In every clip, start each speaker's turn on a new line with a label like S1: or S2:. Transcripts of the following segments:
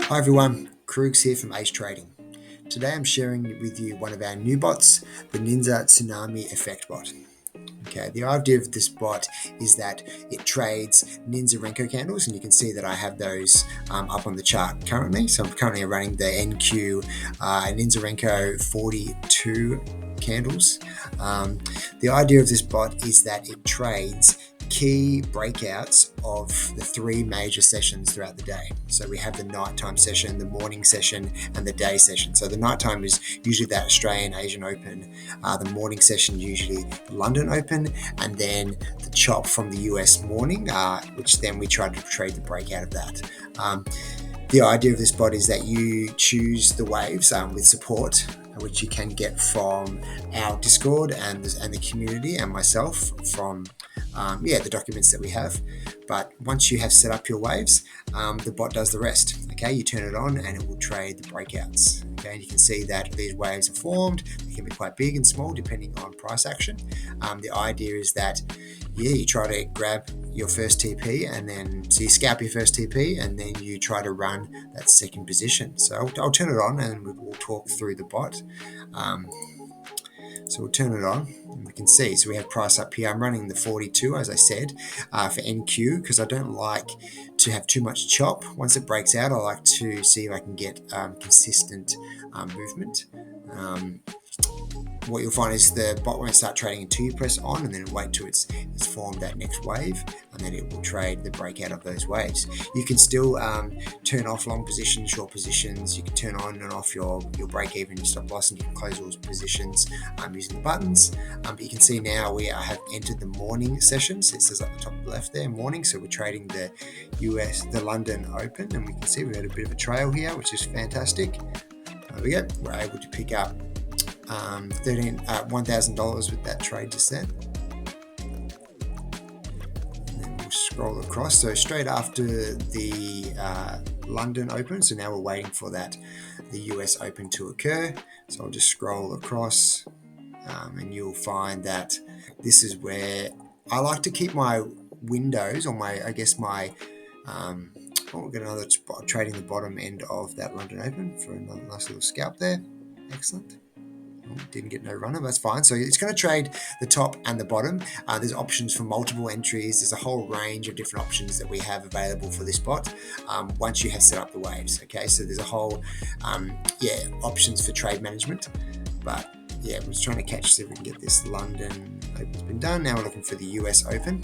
S1: Hi everyone, Krugs here from Ace Trading. Today I'm sharing with you one of our new bots, the Ninza Tsunami Effect Bot. Okay, the idea of this bot is that it trades NinzaRenko candles, and you can see that I have those up on the chart currently. So I'm currently running the NQ NinzaRenko 42 candles. The idea of this bot is that it trades key breakouts of the three major sessions throughout the day. So we have the nighttime session, the morning session, and the day session. So the nighttime is usually that Australian Asian Open, the morning session usually the London Open, and then the chop from the US morning, which then we try to trade the breakout of that. The idea of this bot is that you choose the waves with support, which you can get from our Discord and the community and myself from the documents that we have. But once you have set up your waves, the bot does the rest. Okay, you turn it on and it will trade the breakouts. Okay, and you can see that these waves are formed. They can be quite big and small depending on price action. The idea is that you try to grab your first TP, and then so you scalp your first TP, and then you try to run that second position. So I'll turn it on and we'll talk through the bot. So we'll turn it on and we can see. So we have price up here. I'm running the 42, as I said, for NQ because I don't like to have too much chop. Once it breaks out, I like to see if I can get consistent movement. What you'll find is the bot won't start trading until you press on, and then wait till it's formed that next wave, and then it will trade the breakout of those waves. You can still turn off long positions, short positions. You can turn on and off your break even, your stop loss, and you can close those positions using the buttons. But you can see now we have entered the morning session. So it says at the top left there, morning. So we're trading the London Open, and we can see we've had a bit of a trail here, which is fantastic. There we go. We're able to pick up $1,000 with that trade just then. And then we'll scroll across. So straight after the London Open, so now we're waiting for the US Open to occur. So I'll just scroll across, and you'll find that this is where I like to keep my windows, or we'll get another spot trading the bottom end of that London Open for another nice little scalp there. Excellent. Didn't get no runner, but that's fine. So it's going to trade the top and the bottom. There's options for multiple entries. There's a whole range of different options that we have available for this bot once you have set up the waves. Okay, so there's a whole options for trade management. But yeah, we're just trying to catch, see if we can get this London Open's been done. Now we're looking for the US Open.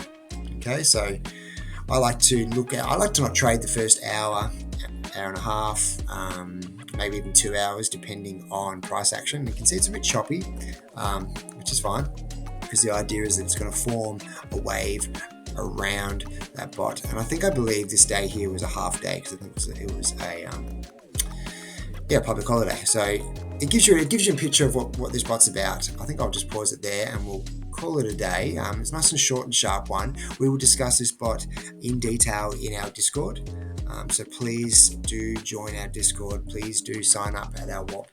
S1: Okay, so I like to not trade the first hour and a half, maybe even 2 hours, depending on price action. You can see it's a bit choppy, which is fine, because the idea is that it's going to form a wave around that bot. And I believe this day here was a half day, because I think it was a public holiday. So it gives you a picture of what this bot's about. I think I'll just pause it there and we'll call it a day. It's nice and short and sharp one. We will discuss this bot in detail in our Discord. So please do join our Discord. Please do sign up at our WAP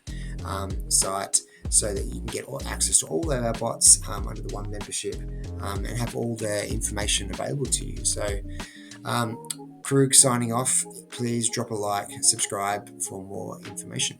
S1: site so that you can get access to all of our bots under the one membership and have all the information available to you. So Krug signing off. Please drop a like, subscribe for more information.